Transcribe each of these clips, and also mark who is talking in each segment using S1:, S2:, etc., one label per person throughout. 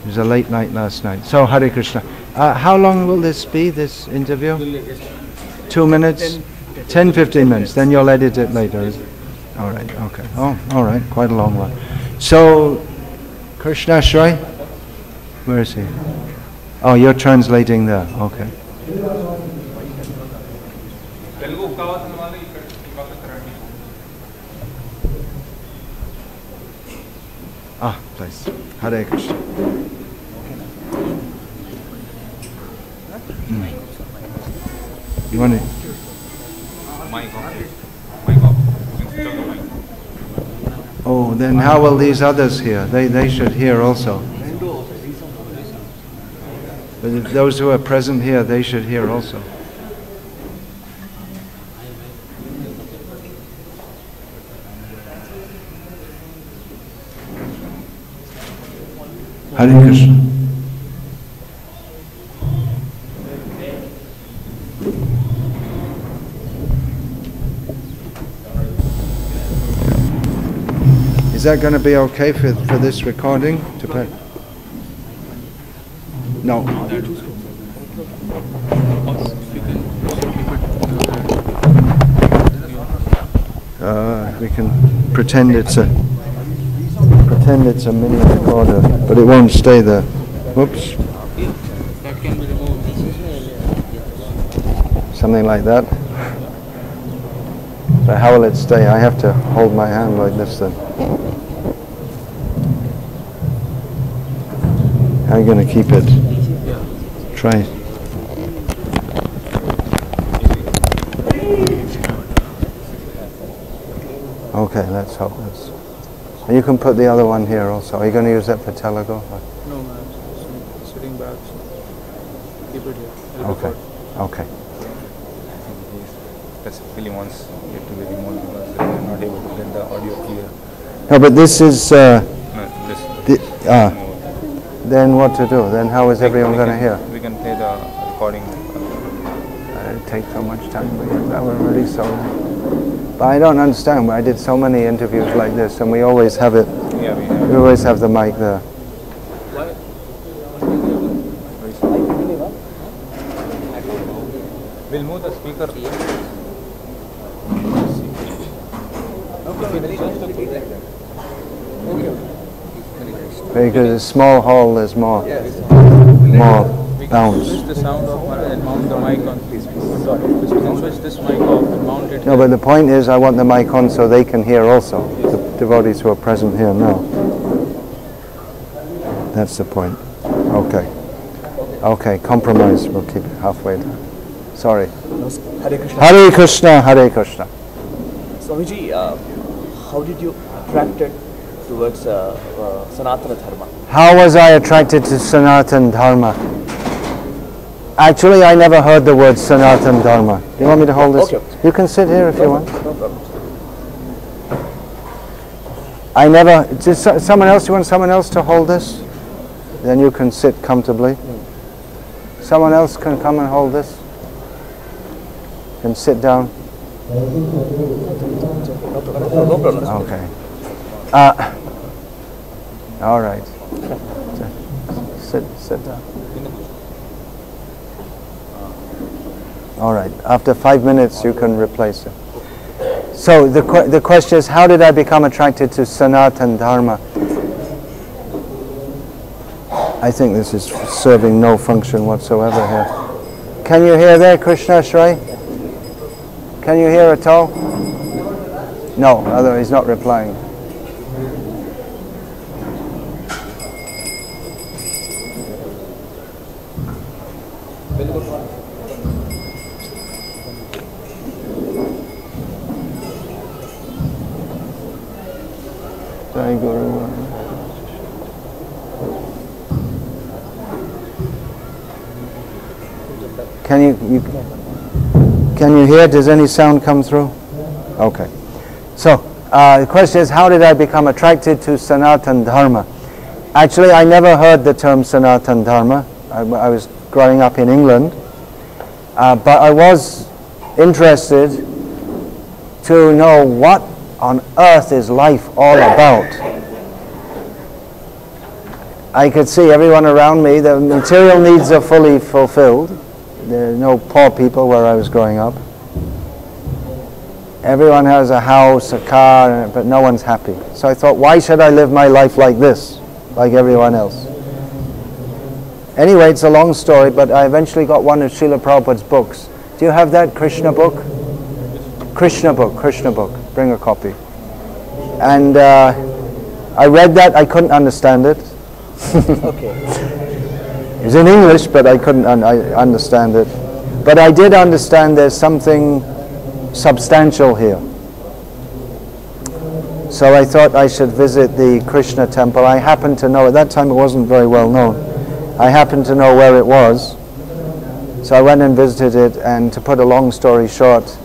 S1: It was a late night last night. So, Hare Krishna. How long will this be, this interview? 2 minutes? 10, 15 minutes. Then you'll edit it later. Is it? All right, okay. Oh, all right, quite a long one. So, Krishna Shray? Where is he? Oh, you're translating there. Okay. Ah, please. Hare Krishna. You want to? Oh, then how will these others hear? They should hear also. But if those who are present here, they should hear also. Hare Krishna. Is that going to be okay for this recording to play? No. We can pretend it's a mini recorder, but it won't stay there. Whoops. Something like that. But how will it stay? I have to hold my hand like this then. How are you going to keep it? Try. Okay, let's hope this. And you can put the other one here also. Are you going to use that for Telugu?
S2: No, man. Sitting back. So keep it here.
S1: Okay. Okay.
S3: Specifically wants it to be removed because they are not able to get the audio clear.
S1: No, but this is.
S3: No,
S1: Then what to do? Then how is everyone going to hear?
S3: We can play the recording.
S1: It'd take so much time, but that was really so. But I don't understand. I did so many interviews like this, and we always have it.
S3: Yeah,
S1: we always have the mic there.
S3: We'll move the speaker.
S1: Because a small hall, there's more bounce.
S2: Switch the sound off and mount the mic on. We can switch this mic off and mount it.
S1: No, but the point is, I want the mic on so they can hear also. The devotees who are present here now. That's the point. Okay. Okay, compromise. We'll keep it halfway there. Sorry.
S4: Hare Krishna.
S1: Hare Krishna, Hare Krishna.
S4: Swamiji, how did you attracted towards Sanatana Dharma?
S1: How was I attracted to Sanatana Dharma? Actually, I never heard the word Sanatana Dharma. Do you want me to hold this?
S4: Okay.
S1: You can sit here if you want.
S4: No problem.
S1: I never. Just someone else. You want someone else to hold this? Then you can sit comfortably. Someone else can come and hold this. Can sit down.
S4: No problem.
S1: Okay. All right. Sit down. All right. After 5 minutes, you can replace it. So the question is, how did I become attracted to Sanatana Dharma? I think this is serving no function whatsoever here. Can you hear there, Krishna Shray? Can you hear at all? No, otherwise he's not replying. Jai Guru. Can you hear? Does any sound come through? Okay. So the question is, how did I become attracted to Sanatana Dharma? Actually, I never heard the term Sanatana Dharma. I was growing up in England, but I was interested to know what on earth is life all about. I could see everyone around me, the material needs are fully fulfilled. There are no poor people where I was growing up. Everyone has a house, a car, but no one's happy. So I thought, why should I live my life like this, like everyone else? Anyway, it's a long story, but I eventually got one of Srila Prabhupada's books. Do you have that Krishna book? Krishna book. Bring a copy. And I read that, I couldn't understand it.
S4: Okay.
S1: It was in English, but I couldn't understand it. But I did understand there's something substantial here. So I thought I should visit the Krishna temple. I happened to know, at that time it wasn't very well known. I happened to know where it was. So I went and visited it, and to put a long story short,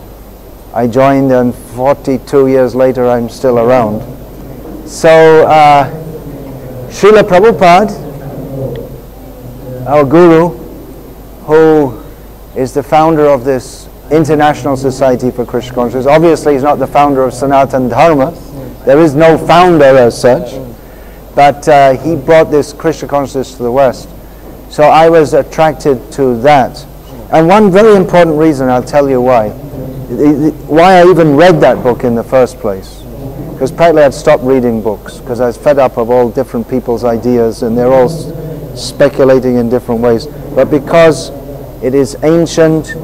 S1: I joined, and 42 years later I'm still around. So Srila Prabhupada, our guru, who is the founder of this International Society for Krishna Consciousness, obviously he's not the founder of Sanatana Dharma. There is no founder as such, but he brought this Krishna Consciousness to the West. So I was attracted to that. And one very important reason, I'll tell you why. Why I even read that book in the first place. Because partly I'd stopped reading books, because I was fed up of all different people's ideas, and they're all speculating in different ways. But because it is ancient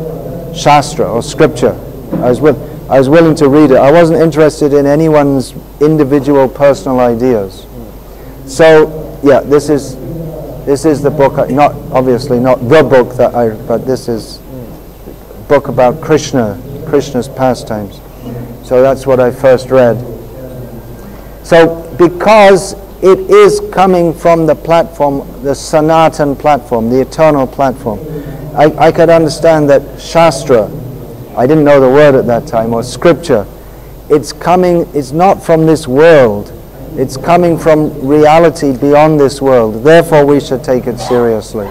S1: Shastra, or scripture, I was willing to read it. I wasn't interested in anyone's individual personal ideas. So, yeah, this is the book, not obviously not the book that but this is a book about Krishna's pastimes. So that's what I first read. So because it is coming from the platform, the Sanatan platform, the eternal platform, I could understand that Shastra, I didn't know the word at that time, or scripture, it's not from this world. It's coming from reality beyond this world. Therefore, we should take it seriously.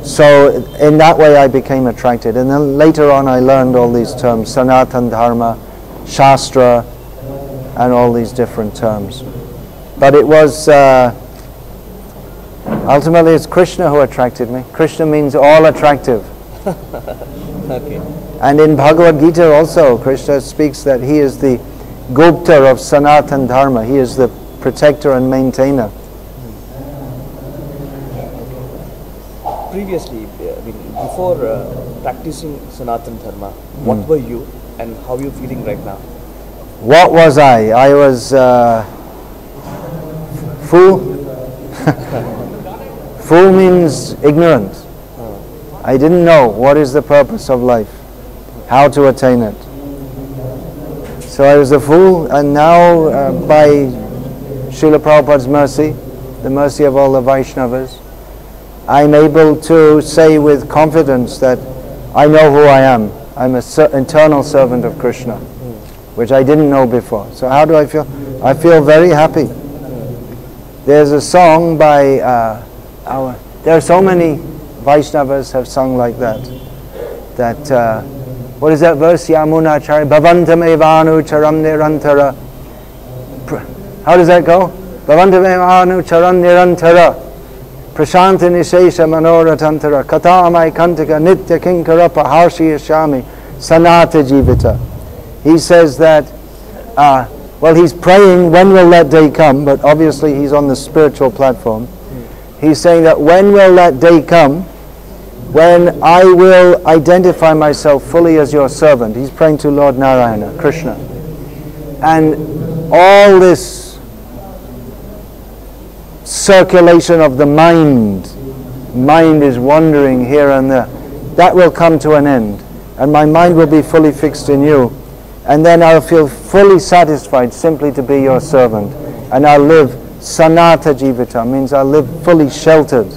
S1: So, in that way, I became attracted. And then later on, I learned all these terms, Sanatana Dharma, Shastra, and all these different terms. But it was, ultimately, it's Krishna who attracted me. Krishna means all attractive.
S4: Okay.
S1: And in Bhagavad Gita also, Krishna speaks that he is the Gupta of Sanatana Dharma. He is the protector and maintainer.
S4: Previously, before practicing Sanatana Dharma, what were you and how are you feeling right now?
S1: What was I? I was fool. Fool means ignorant. I didn't know what is the purpose of life, how to attain it. So I was a fool, and now by Srila Prabhupada's mercy, the mercy of all the Vaishnavas, I'm able to say with confidence that I know who I am. I'm an eternal servant of Krishna, which I didn't know before. So how do I feel? I feel very happy. There's a song by there are so many Vaishnavas have sung like that. What is that verse? Yamuna chari bhavantam evanu charam nirantara. How does that go? Bhavantam evanu charam nirantara. Prashanta nishesha manoratantara. Kata amai kantika nitya kinkara paharshi yashami sanata jivita. He says that, well, he's praying, when will that day come? But obviously he's on the spiritual platform. He's saying that when will that day come when I will identify myself fully as your servant. He's praying to Lord Narayana, Krishna. And all this circulation of the mind is wandering here and there, that will come to an end. And my mind will be fully fixed in you. And then I'll feel fully satisfied simply to be your servant. And I'll live sanata jivita, means I'll live fully sheltered.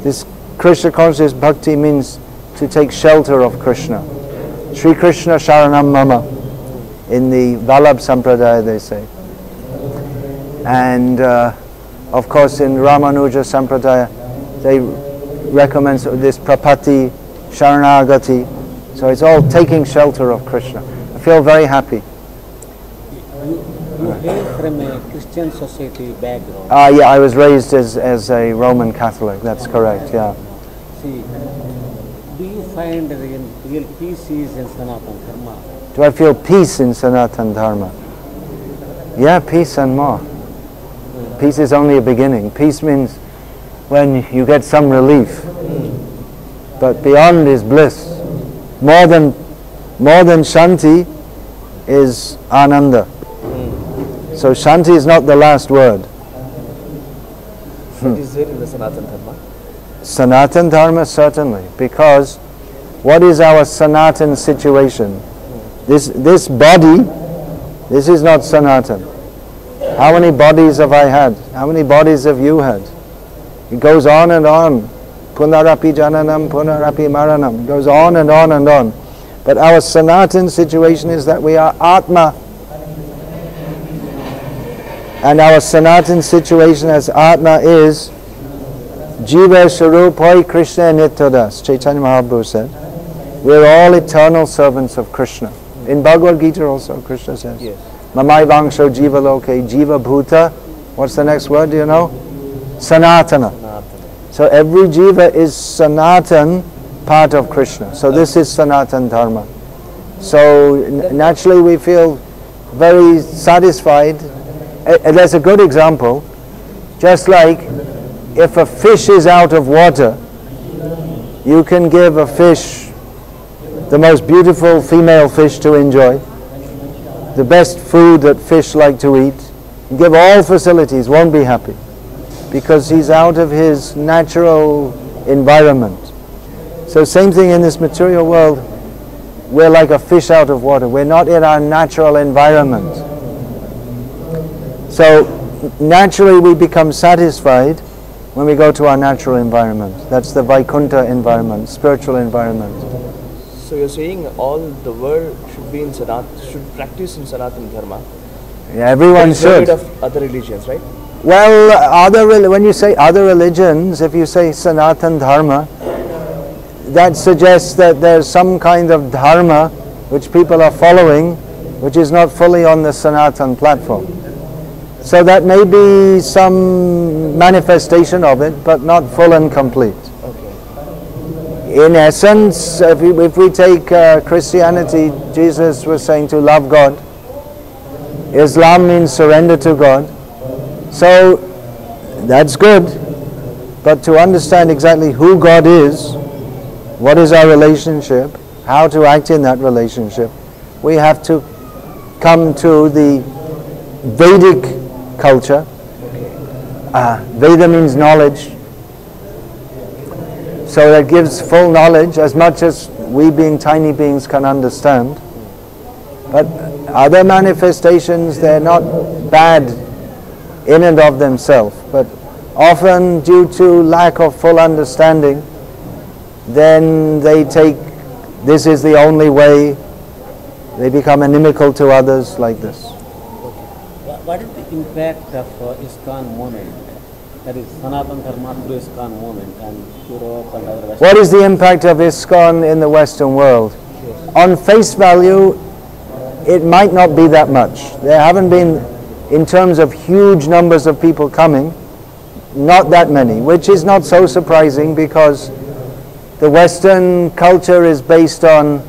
S1: This Krishna conscious bhakti means to take shelter of Krishna. Sri Krishna Sharanam Mama, in the Vallabh Sampradaya they say. And of course in Ramanuja Sampradaya they recommend this Prapati, Sharanagati. So it's all taking shelter of Krishna. I feel very happy.
S5: You hail from a Christian society background.
S1: Yeah, I was raised as a Roman Catholic, that's correct, yeah.
S5: See, do you find real peace is in Sanatana Dharma?
S1: Do I feel peace in Sanatana Dharma? Yeah, peace and more. Peace is only a beginning. Peace means when you get some relief. But beyond is bliss. More than Shanti is Ananda. So Shanti is not the last word.
S4: What is there in the Sanatana Dharma?
S1: Sanatana Dharma, certainly. Because what is our Sanatana situation? This body, this is not Sanatana. How many bodies have I had? How many bodies have you had? It goes on and on. Punarapi jananam, punarapi maranam. It goes on and on and on. But our Sanatana situation is that we are Atma. And our Sanatana situation as Atma is Jiva Sharupoi Krishna Nityadas. Chaitanya Mahaprabhu said, we're all eternal servants of Krishna. In Bhagavad Gita also, Krishna says,
S4: Yes.
S1: Mamai Vangsho Jiva Loke Jiva Bhuta. What's the next word, do you know? Sanatana. So every Jiva is Sanatan, part of Krishna. So this is Sanatana Dharma. So naturally we feel very satisfied. There's a good example. Just like if a fish is out of water, you can give a fish the most beautiful female fish to enjoy, the best food that fish like to eat, give all facilities, won't be happy because he's out of his natural environment. So same thing in this material world, we're like a fish out of water. We're not in our natural environment. So naturally we become satisfied when we go to our natural environment. That's the Vaikuntha environment, spiritual environment.
S4: So you're saying all the world should be in should practice in Sanatana Dharma.
S1: Yeah, everyone should.
S4: Get rid of other religions, right?
S1: Well, when you say other religions, if you say Sanatana Dharma, that suggests that there's some kind of dharma which people are following, which is not fully on the Sanatana platform. So that may be some manifestation of it, but not full and complete.
S4: Okay.
S1: In essence, if we take Christianity, Jesus was saying to love God. Islam means surrender to God. So that's good. But to understand exactly who God is, what is our relationship, how to act in that relationship, we have to come to the Vedic culture. Veda means knowledge. So that gives full knowledge as much as we being tiny beings can understand. But other manifestations, they're not bad in and of themselves. But often due to lack of full understanding, then they take, this is the only way, they become inimical to others like this.
S5: What is the impact of ISKCON movement? That is Sanatana Dharma through ISKCON movement and Europe and other Western.
S1: What is the impact of ISKCON in the Western world? Yes. On face value, it might not be that much. There haven't been, in terms of huge numbers of people coming, not that many, which is not so surprising because the Western culture is based on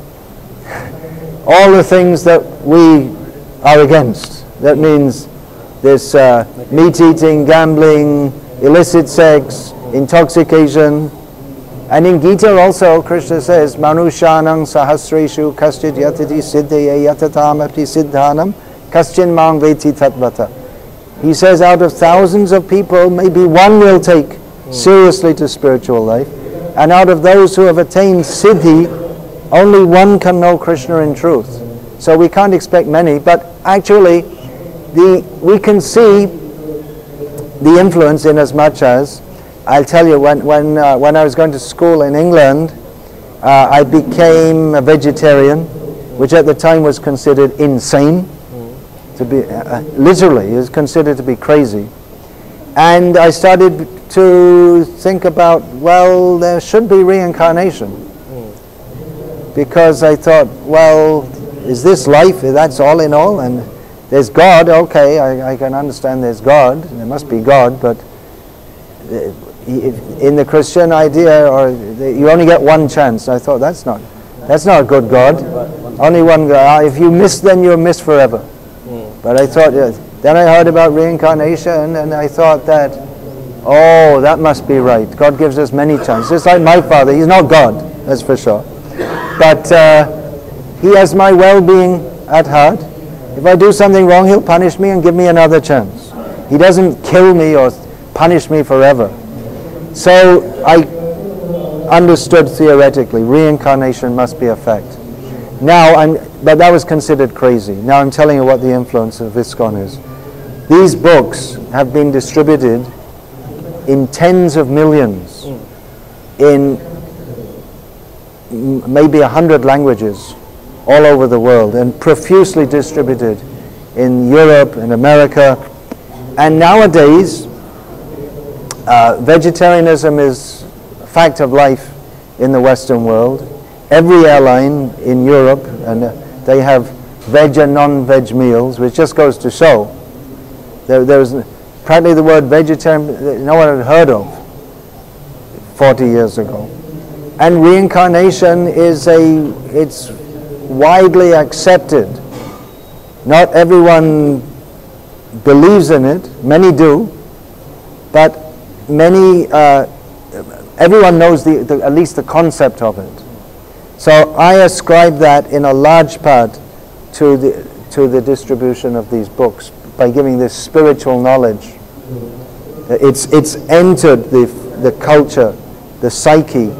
S1: all the things that we are against. That means this meat eating, gambling, illicit sex, intoxication. And in Gita also, Krishna says, Manushanang sahasreshu kaschid yatati siddhaya yatatamapti siddhanam kaschin mang veti tatvata. He says out of thousands of people, maybe one will take seriously to spiritual life. And out of those who have attained siddhi, only one can know Krishna in truth. So we can't expect many, but actually we can see the influence in as much as, I'll tell you, when I was going to school in England, I became a vegetarian, which at the time was considered insane, to be literally, it was considered to be crazy. And I started to think about, well, there should be reincarnation. Because I thought, well, is this life? That's all in all? And there's God, okay, I can understand there's God, there must be God, but in the Christian idea, you only get one chance. I thought that's not a good God. Only one God. If you miss, then you're missed forever. But I thought, then I heard about reincarnation, and I thought that, oh, that must be right. God gives us many chances. Just like my father, he's not God, that's for sure. But he has my well-being at heart. If I do something wrong, he'll punish me and give me another chance. He doesn't kill me or punish me forever. So I understood theoretically, reincarnation must be a fact. But that was considered crazy. Now I'm telling you what the influence of ISKCON is. These books have been distributed in tens of millions in maybe 100 languages all over the world, and profusely distributed in Europe and America. And nowadays, vegetarianism is a fact of life in the Western world. Every airline in Europe, and they have veg and non-veg meals, which just goes to show there's practically the word vegetarian no one had heard of 40 years ago. And reincarnation it's widely accepted. Not everyone believes in it. Many do, but everyone knows at least the concept of it. So I ascribe that in a large part to the distribution of these books by giving this spiritual knowledge. It's entered the culture, the psyche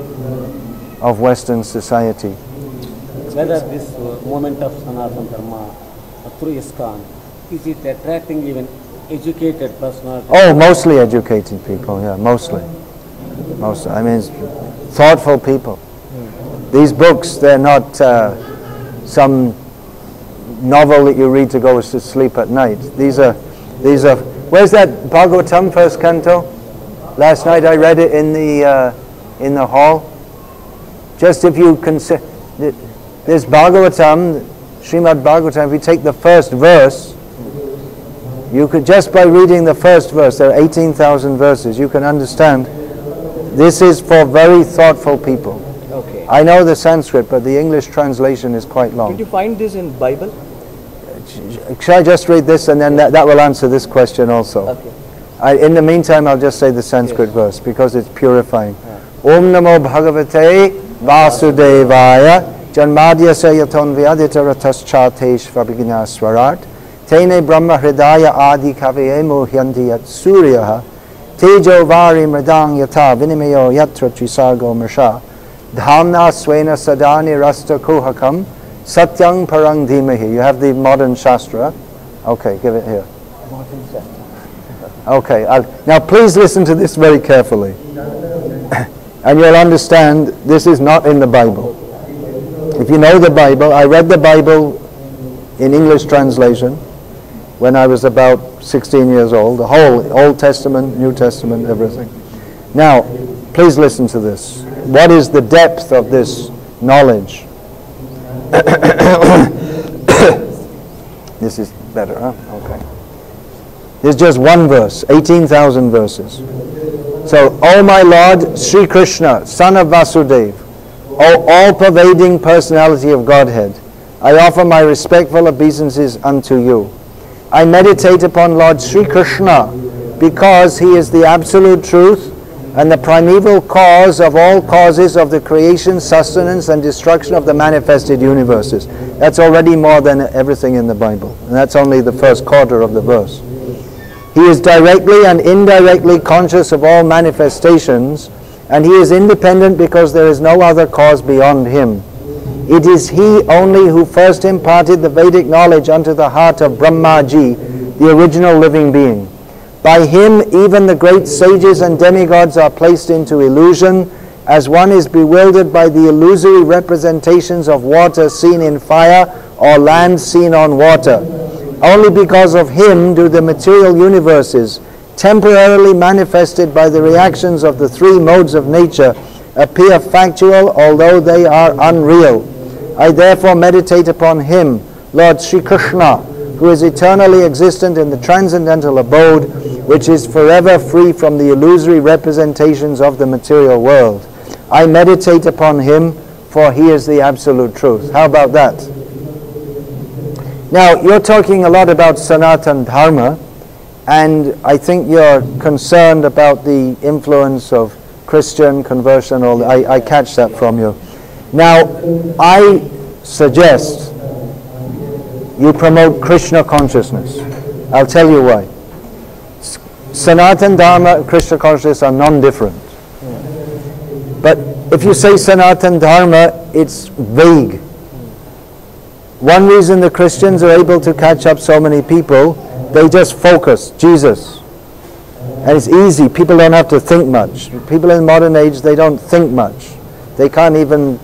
S1: of Western society.
S5: Whether this movement of Sanatana Dharma through ISKCON, is it attracting even educated personalities?
S1: Oh, mostly educated people, yeah, mostly. I mean, thoughtful people. These books, they're not some novel that you read to go to sleep at night. These are. Where's that Bhagavatam first canto? Last night I read it in the hall. Just if you consider this Bhagavatam, Srimad Bhagavatam, if you take the first verse, you could, just by reading the first verse, there are 18,000 verses, you can understand this is for very thoughtful people.
S4: Okay.
S1: I know the Sanskrit, but the English translation is quite long.
S4: Did you find this in Bible?
S1: Shall I just read this, and then that will answer this question also?
S4: Okay.
S1: In the meantime, I'll just say the Sanskrit verse, because it's purifying. Om Namo Bhagavate Vasudevaya Janmadhyasya Yaton Vyadita Rataschatesh Vabhigna Swarat Tene Brahma Hridaya Adi Kaviye Muhyanti Yat Suryaha Tejo Vari Mridang Yata Vinimayo Yatra Trisago Mrsha Dhamna Swena Sadani Rasta Kuhakam Satyang Parang Dhimahi. You have the modern Shastra. Okay, give it here. Okay, now please listen to this very carefully. And you'll understand this is not in the Bible. If you know the Bible, I read the Bible in English translation when I was about 16 years old, the whole Old Testament, New Testament, everything. Now, please listen to this. What is the depth of this knowledge? This is better, huh? Okay. There's just one verse, 18,000 verses. So, O my Lord, Sri Krishna, son of Vasudeva, O all-pervading personality of Godhead, I offer my respectful obeisances unto you. I meditate upon Lord Sri Krishna because he is the absolute truth and the primeval cause of all causes of the creation, sustenance, and destruction of the manifested universes. That's already more than everything in the Bible. And that's only the first quarter of the verse. He is directly and indirectly conscious of all manifestations, and he is independent because there is no other cause beyond him. It is he only who first imparted the Vedic knowledge unto the heart of Brahmaji, the original living being. By him even the great sages and demigods are placed into illusion, as one is bewildered by the illusory representations of water seen in fire or land seen on water. Only because of him do the material universes, temporarily manifested by the reactions of the three modes of nature, appear factual although they are unreal. I therefore meditate upon him, Lord Sri Krishna, who is eternally existent in the transcendental abode, which is forever free from the illusory representations of the material world. I meditate upon him, for he is the absolute truth. How about that? Now, you're talking a lot about Sanatana Dharma, and I think you're concerned about the influence of Christian conversion. I catch that from you. Now, I suggest you promote Krishna consciousness. I'll tell you why. Sanatana Dharma and Krishna consciousness are non-different. But if you say Sanatana Dharma, it's vague. One reason the Christians are able to catch up so many people, they just focus, Jesus. And it's easy, people don't have to think much. People in modern age, they don't think much. They can't even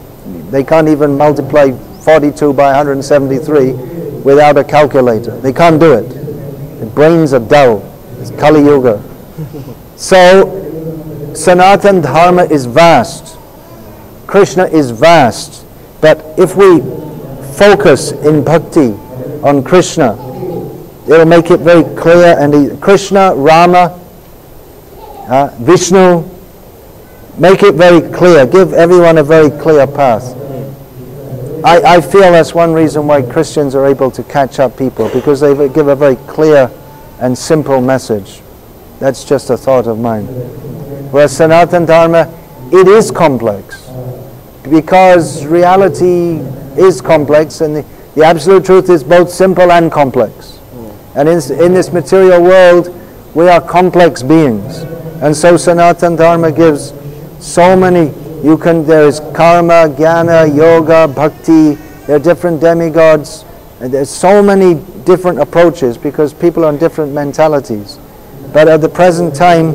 S1: multiply 42 by 173 without a calculator. They can't do it. Their brains are dull. It's Kali Yuga. So, Sanatana Dharma is vast. Krishna is vast. But if we focus in bhakti on Krishna, it will make it very clear. And Krishna, Rama, Vishnu, make it very clear. Give everyone a very clear path. I feel that's one reason why Christians are able to catch up people, because they give a very clear and simple message. That's just a thought of mine. Whereas Sanatana Dharma, it is complex, because reality is complex, and the absolute truth is both simple and complex. And in this material world, we are complex beings. And so Sanatana Dharma gives so many. There is karma, jnana, yoga, bhakti. There are different demigods. And there's so many different approaches because people are in different mentalities. But at the present time,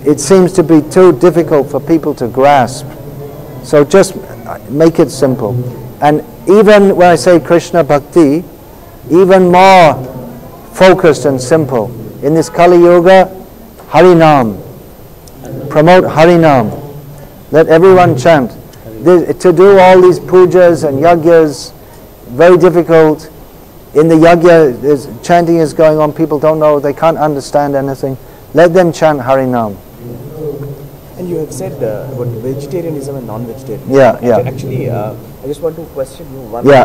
S1: it seems to be too difficult for people to grasp. So just make it simple. And even when I say Krishna Bhakti, even more focused and simple. In this Kali Yuga, Harinam. Promote Harinam. Let everyone chant. To do all these pujas and yagyas, very difficult. In the yagya, chanting is going on, people don't know, they can't understand anything. Let them chant Harinam.
S4: And you have said about vegetarianism and non-vegetarianism.
S1: Yeah.
S4: Actually, I just want to question you one
S1: Yeah.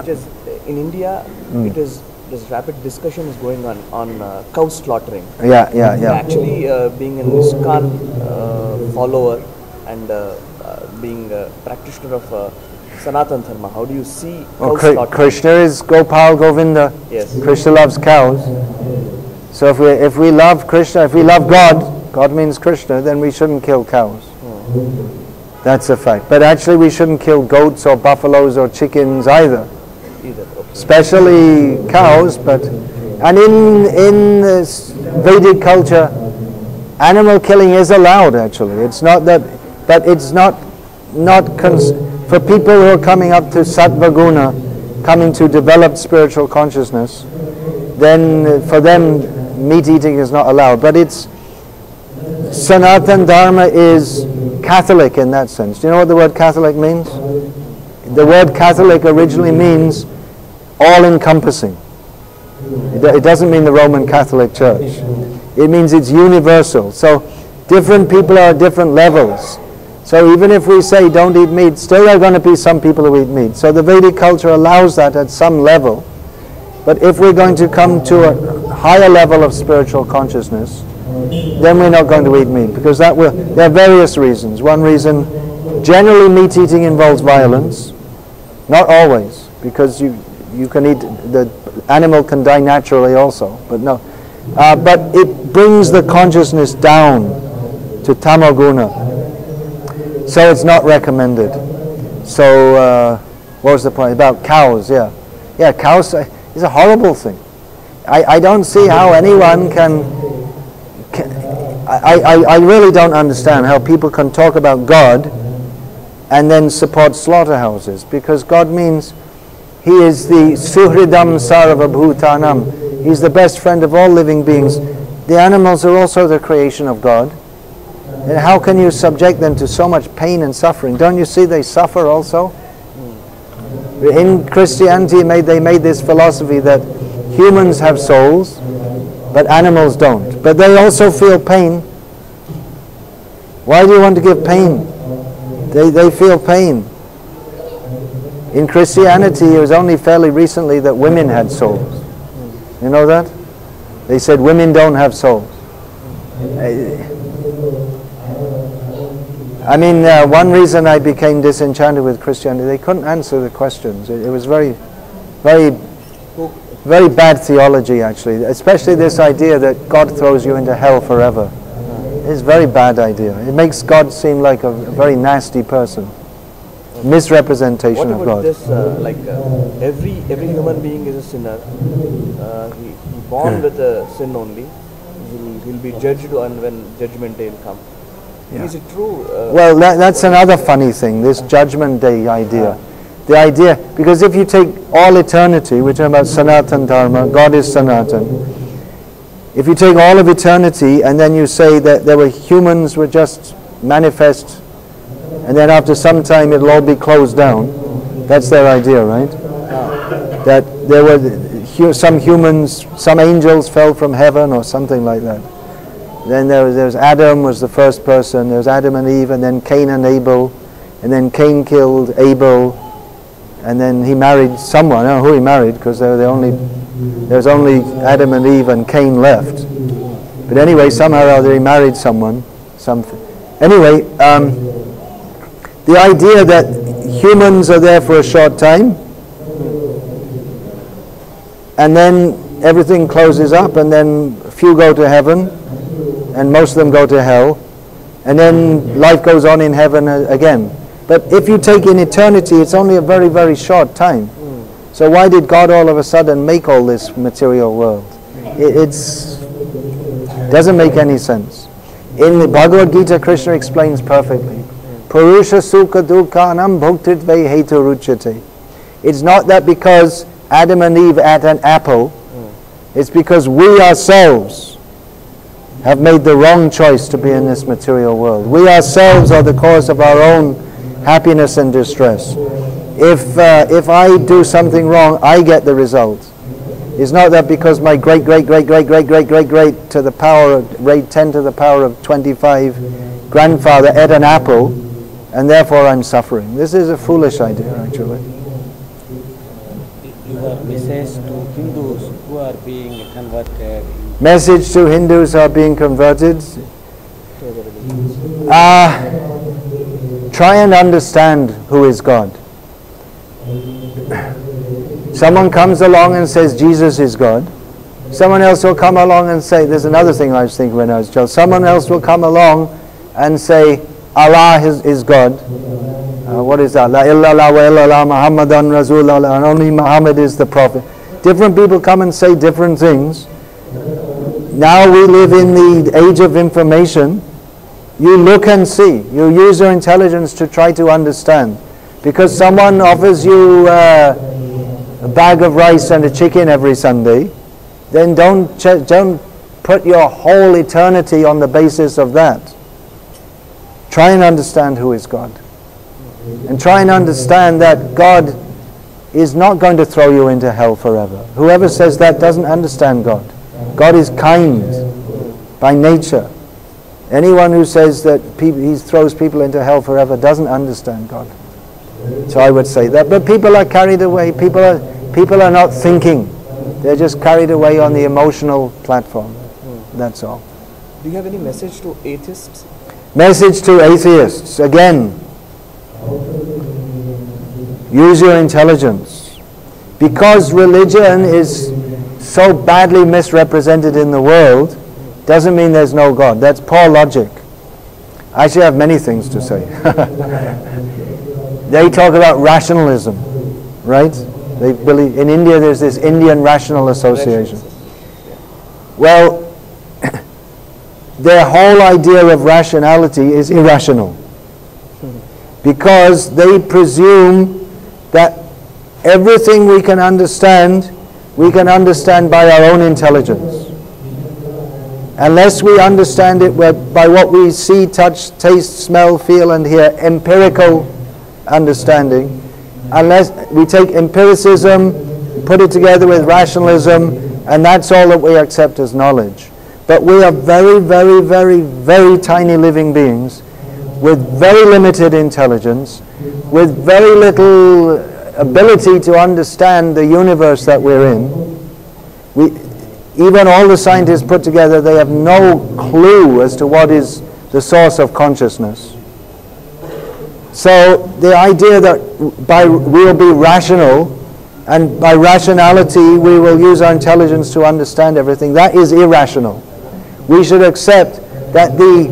S4: Which is, in India, there's rapid discussions going on cow slaughtering.
S1: Yeah.
S4: Actually, being an ISKCON follower and being a practitioner of Sanatana Dharma, how do you see cow slaughtering?
S1: Krishna is Gopal Govinda.
S4: Yes.
S1: Krishna loves cows. So if we love Krishna, if we love God means Krishna, then we shouldn't kill cows. That's a fact. But actually we shouldn't kill goats or buffaloes or chickens either.
S4: Okay.
S1: Especially cows, and in this Vedic culture, animal killing is allowed actually. It's not that, but it's not for people who are coming up to Sattva Guna, coming to developed spiritual consciousness, then for them meat eating is not allowed. But it's Sanatana Dharma is Catholic in that sense. Do you know what the word Catholic means? The word Catholic originally means all-encompassing. It doesn't mean the Roman Catholic Church. It means it's universal. So different people are at different levels. So even if we say don't eat meat, still there are going to be some people who eat meat. So the Vedic culture allows that at some level. But if we're going to come to a higher level of spiritual consciousness, then we're not going to eat meat, because there are various reasons. One reason, generally meat eating involves violence. Not always, because you can eat, the animal can die naturally also, but no. But it brings the consciousness down to tamoguna. So it's not recommended. So what was the point? About cows, yeah. Yeah, cows is a horrible thing. I don't see how anyone I really don't understand how people can talk about God and then support slaughterhouses, because God means He is the Suhridam Sarva Bhutanam. He's the best friend of all living beings. The animals are also the creation of God. And how can you subject them to so much pain and suffering? Don't you see they suffer also? In Christianity, they made this philosophy that humans have souls, but animals don't. But they also feel pain. Why do you want to give pain? They feel pain. In Christianity, it was only fairly recently that women had souls. You know that? They said women don't have souls. I mean, one reason I became disenchanted with Christianity, they couldn't answer the questions. It was very, very, very bad theology, actually. Especially this idea that God throws you into hell forever. It's a very bad idea. It makes God seem like a very nasty person. Misrepresentation of God.
S4: What about this, every human being is a sinner. He born with a sin only. He'll be judged when judgment day will come.
S1: Yeah.
S4: Is it true?
S1: Well, that's another funny thing, this judgment day idea. The idea, because if you take all eternity, we're talking about Sanatan Dharma, God is Sanatan. If you take all of eternity and then you say that humans were just manifest, and then after some time it'll all be closed down, that's their idea, right? That there were some humans, some angels fell from heaven or something like that. Then there was Adam was the first person, there was Adam and Eve, and then Cain and Abel, and then Cain killed Abel, and then he married someone. I don't know who he married, because there was only Adam and Eve and Cain left. But anyway, somehow or other he married someone. Anyway, the idea that humans are there for a short time, and then everything closes up, and then a few go to heaven, and most of them go to hell, and then life goes on in heaven again. But if you take in eternity, it's only a very, very short time. So why did God all of a sudden make all this material world? It doesn't make any sense. In the Bhagavad Gita, Krishna explains perfectly. Purusha sukha dukhanam bhoktritve hetu ruchyate. It's not that because Adam and Eve ate an apple, it's because we ourselves have made the wrong choice to be in this material world. We ourselves are the cause of our own happiness and distress. If I do something wrong, I get the result. It's not that because my great to the power of 10 to the power of 25 grandfather ate an apple, and therefore I'm suffering. This is a foolish idea, actually.
S5: Your message to Hindus who are being converted.
S1: Message to Hindus who are being converted. Try and understand who is God. Someone comes along and says Jesus is God. Someone else will come along and say, there's another thing I was thinking when I was a child. Someone else will come along and say Allah is God. What is that? La illallah wa illallah Muhammadan Rasulullah, and only Muhammad is the Prophet. Different people come and say different things. Now we live in the age of information. You look and see. You use your intelligence to try to understand. Because someone offers you a bag of rice and a chicken every Sunday, then don't put your whole eternity on the basis of that. Try and understand who is God. And try and understand that God is not going to throw you into hell forever. Whoever says that doesn't understand God. God is kind by nature. Anyone who says that he throws people into hell forever doesn't understand God. So I would say that. But people are carried away. People are not thinking. They're just carried away on the emotional platform. That's all.
S4: Do you have any message to atheists?
S1: Message to atheists. Again, use your intelligence. Because religion is so badly misrepresented in the world, doesn't mean there's no God. That's poor logic. I actually have many things to say. They talk about rationalism, right? They believe in India there's this Indian Rational Association. Well, their whole idea of rationality is irrational. Because they presume that everything we can understand by our own intelligence. Unless we understand it by what we see, touch, taste, smell, feel and hear, empirical understanding, unless we take empiricism, put it together with rationalism, and that's all that we accept as knowledge. But we are very, very, very, very tiny living beings with very limited intelligence, with very little ability to understand the universe that we're in. Even all the scientists put together, they have no clue as to what is the source of consciousness. So the idea that we'll be rational, and by rationality we will use our intelligence to understand everything, that is irrational. We should accept that the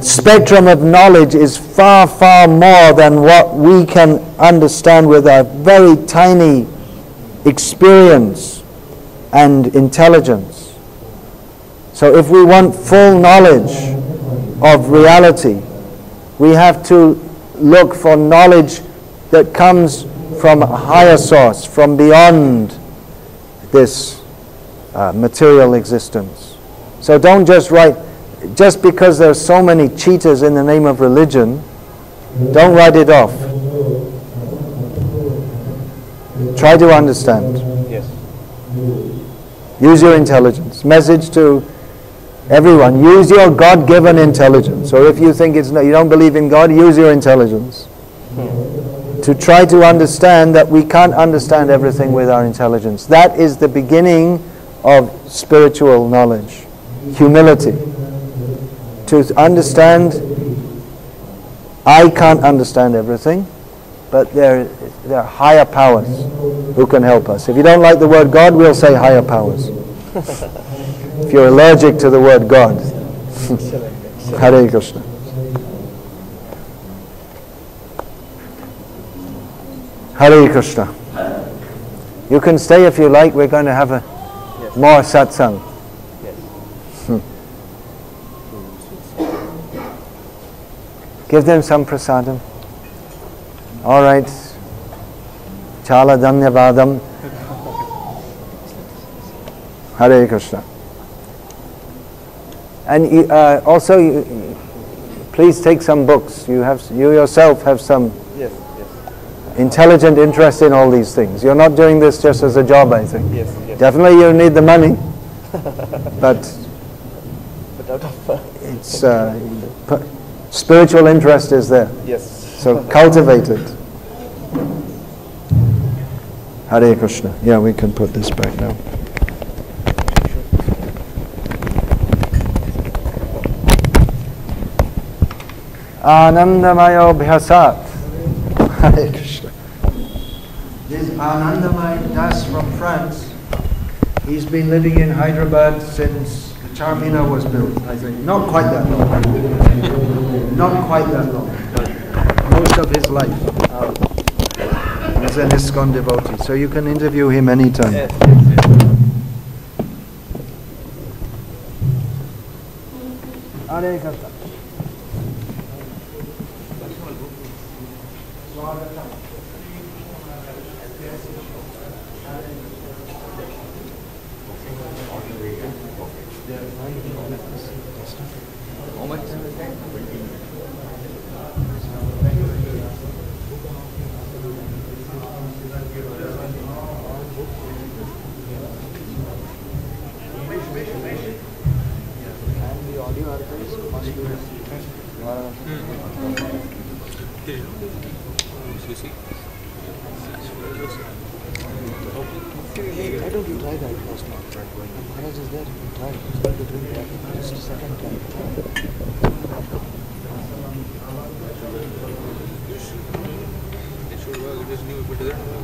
S1: spectrum of knowledge is far, far more than what we can understand with our very tiny experience and intelligence. So if we want full knowledge of reality, we have to look for knowledge that comes from a higher source, from beyond this material existence. So don't just write, just because there's so many cheaters in the name of religion, don't write it off. Try to understand.
S4: Yes.
S1: Use your intelligence. Message to everyone, use your God-given intelligence. Or if you think you don't believe in God, use your intelligence. To try to understand that we can't understand everything with our intelligence. That is the beginning of spiritual knowledge. Humility. To understand, I can't understand everything, but there are higher powers who can help us. If you don't like the word God, we'll say higher powers. If you're allergic to the word God. Hare Krishna. Hare Krishna. You can stay if you like. We're going to have more satsang. Give them some prasadam. All right. Chala dhanyavadam. Hare Krishna. And also, please take some books. You yourself have some intelligent interest in all these things. You're not doing this just as a job, I think.
S4: Yes.
S1: Definitely you need the money, but
S4: out of
S1: it's spiritual interest is there.
S4: yes.
S1: So cultivate it. Hare Krishna. Yeah, we can put this back now. Anandamayo Bhyasat. Hare Krishna. This Anandamay Das from France, he's been living in Hyderabad since the Charminar was built, I think. Not quite that long. Not quite that long. Most of his life. He's an ISKCON devotee. So you can interview him anytime.
S4: Yes.
S1: Hare Krishna.
S4: Why don't you try that first now? Maharaj is there, you can try. You're doing that. Just a second time.
S3: It should work, just leave it put together.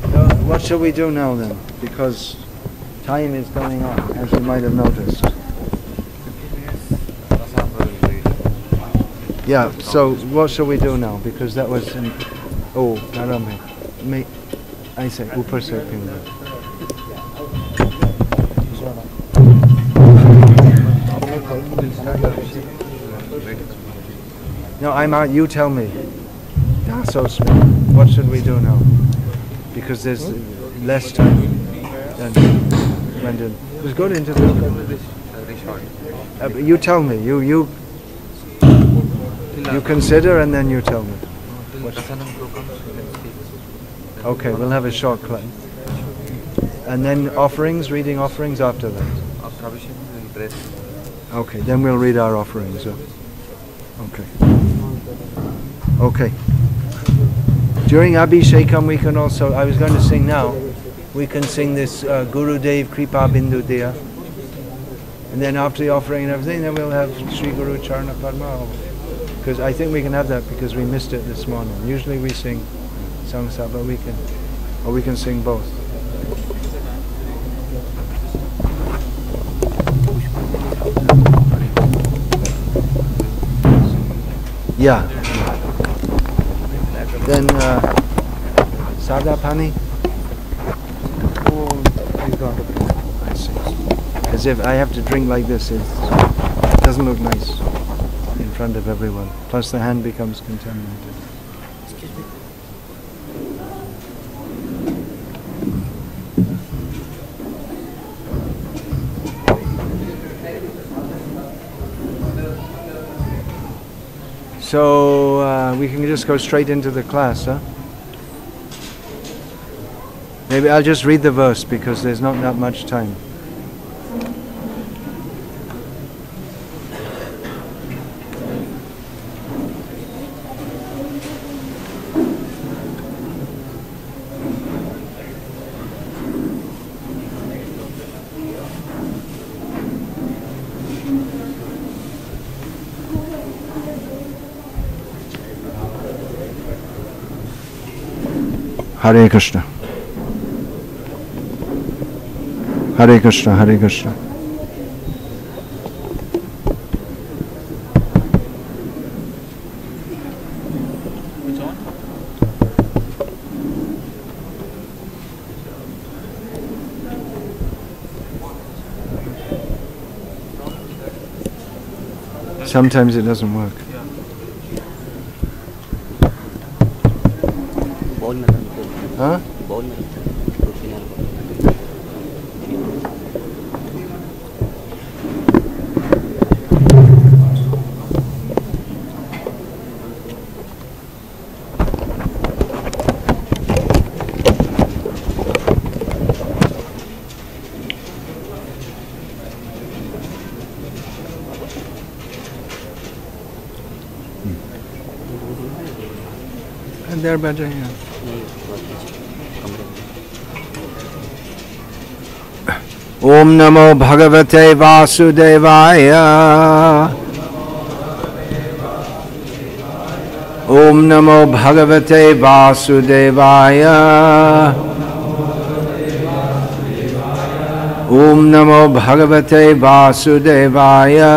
S1: So what shall we do now then? Because time is going on, as you might have noticed. Yeah, so what shall we do now? Because that was in... Oh, Narame. I say, Upar se pinga. No, I'm out, you tell me. So what should we do now? Because there's less time than when it was good into the You tell me. You consider and then you tell me. Okay, we'll have a short class. And then offerings, reading offerings after that.
S3: After Abhishek, we'll pray.
S1: Okay, then we'll read our offerings. Okay. Okay. During Abhishekam we can also, I was going to sing now, we can sing this Guru Dev Kripa Bindu Diya. And then after the offering and everything, then we'll have Sri Guru Charana Padma. Because I think we can have that because we missed it this morning. Usually we sing Samsa, but we can sing both. Yeah. Then Sada Pani? Oh, you got it. I see. As if I have to drink like this, it doesn't look nice in front of everyone. Plus the hand becomes contaminated. So we can just go straight into the class, huh? Maybe I'll just read the verse because there's not that much time. Hare Krishna. Hare Krishna, Hare Krishna.
S2: Which one?
S1: Sometimes it doesn't work. Huh? And there, Bajaya. Om Namo Bhagavate Vasudevaya. Om Namo Bhagavate Vasudevaya. Om Namo Bhagavate Vasudevaya.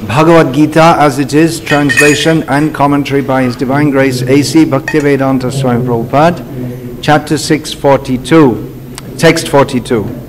S1: Bhagavad Gita as it is, translation and commentary by His Divine Grace A.C. Bhaktivedanta Swami Prabhupada. Chapter 642, text 42.